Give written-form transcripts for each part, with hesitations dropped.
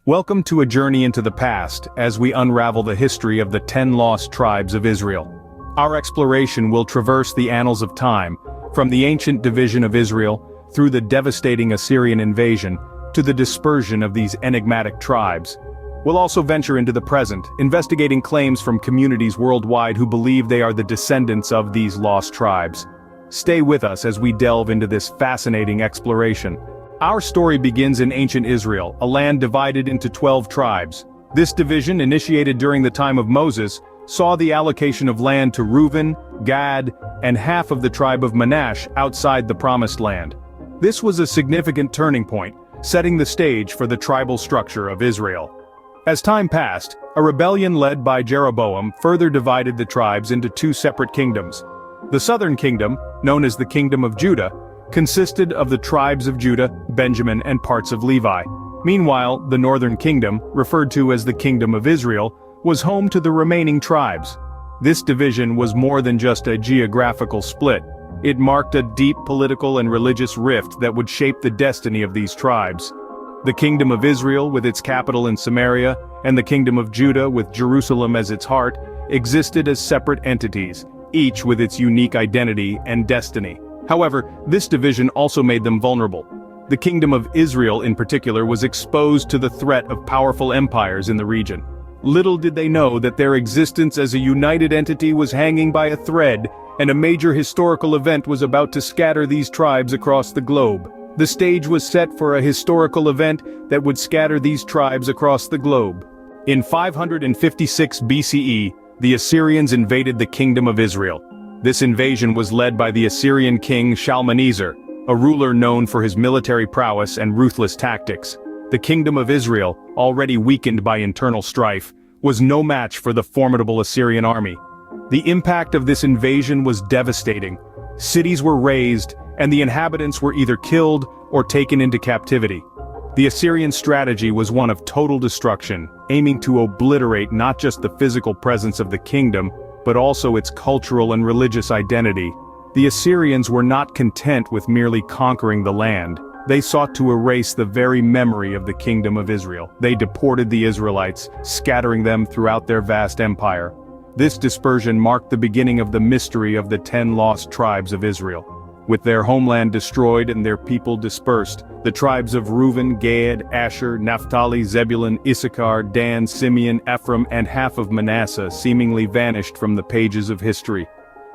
Welcome to a journey into the past as we unravel the history of the 10 lost tribes of Israel. Our exploration will traverse the annals of time, from the ancient division of Israel, through the devastating Assyrian invasion, to the dispersion of these enigmatic tribes. We'll also venture into the present, investigating claims from communities worldwide who believe they are the descendants of these lost tribes. Stay with us as we delve into this fascinating exploration. Our story begins in ancient Israel, a land divided into 12 tribes. This division, initiated during the time of Moses, saw the allocation of land to Reuven, Gad, and half of the tribe of Menashé outside the Promised Land. This was a significant turning point, setting the stage for the tribal structure of Israel. As time passed, a rebellion led by Jeroboam further divided the tribes into two separate kingdoms. The southern kingdom, known as the Kingdom of Judah, consisted of the tribes of Judah, Benjamin, and parts of Levi. Meanwhile, the northern kingdom, referred to as the Kingdom of Israel, was home to the remaining tribes. This division was more than just a geographical split. It marked a deep political and religious rift that would shape the destiny of these tribes. The Kingdom of Israel, with its capital in Samaria, and the Kingdom of Judah, with Jerusalem as its heart, existed as separate entities, each with its unique identity and destiny. However, this division also made them vulnerable. The Kingdom of Israel in particular was exposed to the threat of powerful empires in the region. Little did they know that their existence as a united entity was hanging by a thread, and a major historical event was about to scatter these tribes across the globe. The stage was set for a historical event that would scatter these tribes across the globe. In 556 BCE, the Assyrians invaded the Kingdom of Israel. This invasion was led by the Assyrian king Shalmaneser, a ruler known for his military prowess and ruthless tactics. The Kingdom of Israel, already weakened by internal strife, was no match for the formidable Assyrian army. The impact of this invasion was devastating. Cities were razed, and the inhabitants were either killed or taken into captivity. The Assyrian strategy was one of total destruction, aiming to obliterate not just the physical presence of the kingdom, but also its cultural and religious identity. The Assyrians were not content with merely conquering the land. They sought to erase the very memory of the Kingdom of Israel. They deported the Israelites, scattering them throughout their vast empire. This dispersion marked the beginning of the mystery of the 10 lost tribes of Israel. With their homeland destroyed and their people dispersed, the tribes of Reuven, Gad, Asher, Naftali, Zebulun, Issachar, Dan, Simeon, Ephraim, and half of Manasseh seemingly vanished from the pages of history.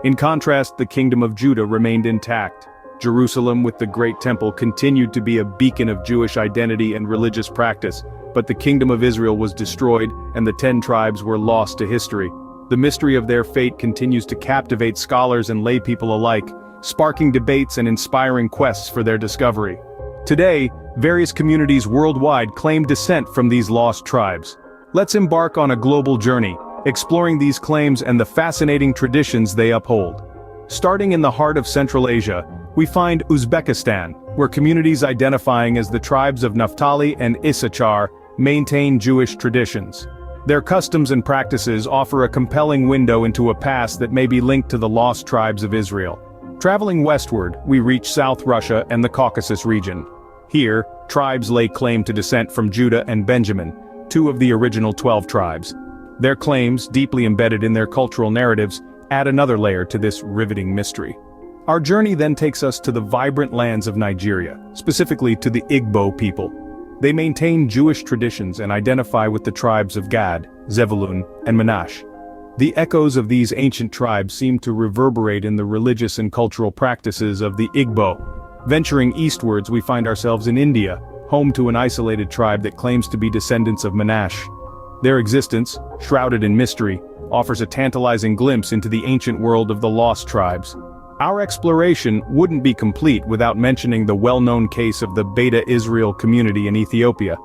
In contrast, the Kingdom of Judah remained intact. Jerusalem, with the Great Temple, continued to be a beacon of Jewish identity and religious practice, but the Kingdom of Israel was destroyed, and the 10 tribes were lost to history. The mystery of their fate continues to captivate scholars and laypeople alike, sparking debates and inspiring quests for their discovery. Today, various communities worldwide claim descent from these lost tribes. Let's embark on a global journey, exploring these claims and the fascinating traditions they uphold. Starting in the heart of Central Asia, we find Uzbekistan, where communities identifying as the tribes of Naftali and Issachar maintain Jewish traditions. Their customs and practices offer a compelling window into a past that may be linked to the lost tribes of Israel. Traveling westward, we reach South Russia and the Caucasus region. Here, tribes lay claim to descent from Judah and Benjamin, two of the original 12 tribes. Their claims, deeply embedded in their cultural narratives, add another layer to this riveting mystery. Our journey then takes us to the vibrant lands of Nigeria, specifically to the Igbo people. They maintain Jewish traditions and identify with the tribes of Gad, Zevulum, and Menashé. The echoes of these ancient tribes seem to reverberate in the religious and cultural practices of the Igbo. Venturing eastwards, we find ourselves in India, home to an isolated tribe that claims to be descendants of Menashé. Their existence, shrouded in mystery, offers a tantalizing glimpse into the ancient world of the lost tribes. Our exploration wouldn't be complete without mentioning the well-known case of the Beta Israel community in Ethiopia.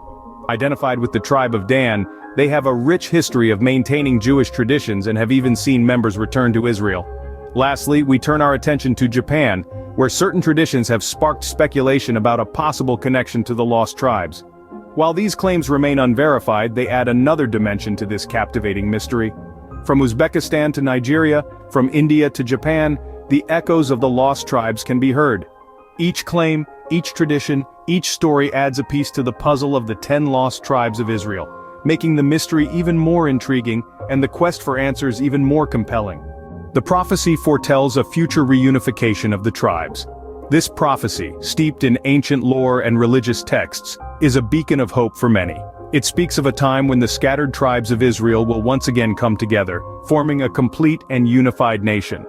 Identified with the tribe of Dan, they have a rich history of maintaining Jewish traditions and have even seen members return to Israel. Lastly, we turn our attention to Japan, where certain traditions have sparked speculation about a possible connection to the lost tribes. While these claims remain unverified, they add another dimension to this captivating mystery. From Uzbekistan to Nigeria, from India to Japan, the echoes of the lost tribes can be heard. Each claim, Each tradition, each story adds a piece to the puzzle of the 10 lost tribes of Israel, making the mystery even more intriguing and the quest for answers even more compelling. The prophecy foretells a future reunification of the tribes. This prophecy, steeped in ancient lore and religious texts, is a beacon of hope for many. It speaks of a time when the scattered tribes of Israel will once again come together, forming a complete and unified nation.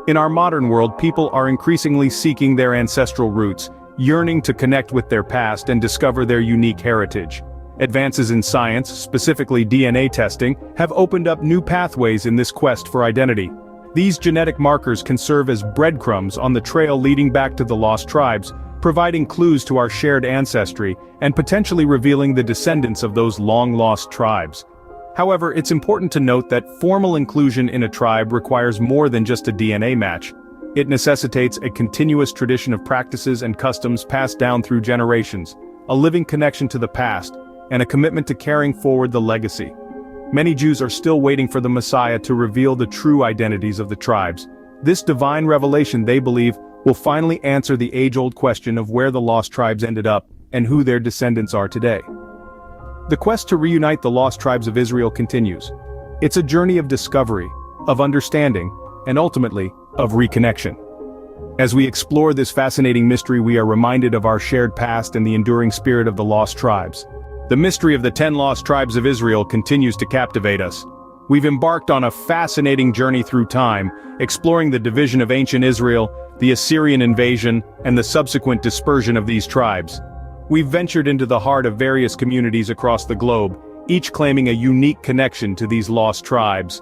In our modern world, people are increasingly seeking their ancestral roots, yearning to connect with their past and discover their unique heritage. Advances in science, specifically DNA testing, have opened up new pathways in this quest for identity. These genetic markers can serve as breadcrumbs on the trail leading back to the lost tribes, providing clues to our shared ancestry and potentially revealing the descendants of those long-lost tribes. However, it's important to note that formal inclusion in a tribe requires more than just a DNA match. It necessitates a continuous tradition of practices and customs passed down through generations, a living connection to the past, and a commitment to carrying forward the legacy. Many Jews are still waiting for the Messiah to reveal the true identities of the tribes. This divine revelation, they believe, will finally answer the age-old question of where the lost tribes ended up and who their descendants are today. The quest to reunite the lost tribes of Israel continues. It's a journey of discovery, of understanding, and ultimately, of reconnection. As we explore this fascinating mystery, we are reminded of our shared past and the enduring spirit of the lost tribes. The mystery of the 10 lost tribes of Israel continues to captivate us. We've embarked on a fascinating journey through time, exploring the division of ancient Israel, the Assyrian invasion, and the subsequent dispersion of these tribes. We've ventured into the heart of various communities across the globe, each claiming a unique connection to these lost tribes.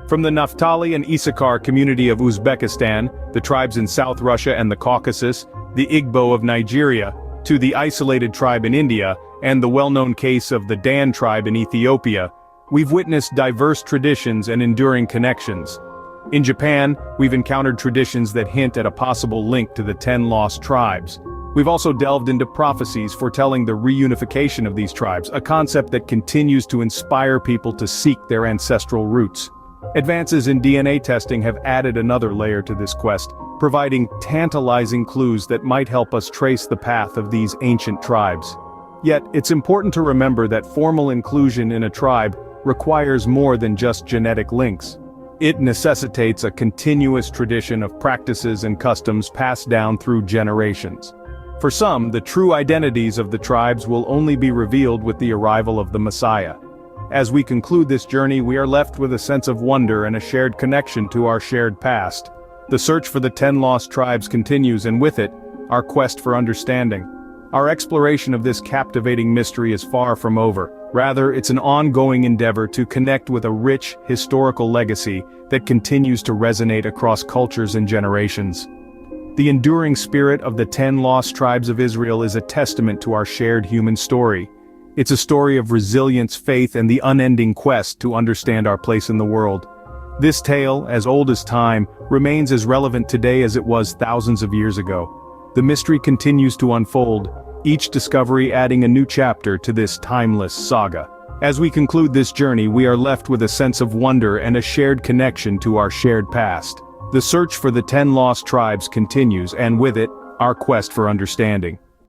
From the Naftali and Issachar community of Uzbekistan, the tribes in South Russia and the Caucasus, the Igbo of Nigeria, to the isolated tribe in India, and the well-known case of the Dan tribe in Ethiopia, we've witnessed diverse traditions and enduring connections. In Japan, we've encountered traditions that hint at a possible link to the 10 lost tribes. We've also delved into prophecies foretelling the reunification of these tribes, a concept that continues to inspire people to seek their ancestral roots. Advances in DNA testing have added another layer to this quest, providing tantalizing clues that might help us trace the path of these ancient tribes. Yet, it's important to remember that formal inclusion in a tribe requires more than just genetic links. It necessitates a continuous tradition of practices and customs passed down through generations. For some, the true identities of the tribes will only be revealed with the arrival of the Messiah. As we conclude this journey, we are left with a sense of wonder and a shared connection to our shared past. The search for the 10 lost tribes continues, and with it, our quest for understanding. Our exploration of this captivating mystery is far from over. Rather, it's an ongoing endeavor to connect with a rich, historical legacy that continues to resonate across cultures and generations. The enduring spirit of the 10 lost tribes of Israel is a testament to our shared human story. It's a story of resilience, faith, and the unending quest to understand our place in the world. This tale, as old as time, remains as relevant today as it was thousands of years ago. The mystery continues to unfold, each discovery adding a new chapter to this timeless saga. As we conclude this journey, we are left with a sense of wonder and a shared connection to our shared past. The search for the 10 lost tribes continues, and with it, our quest for understanding.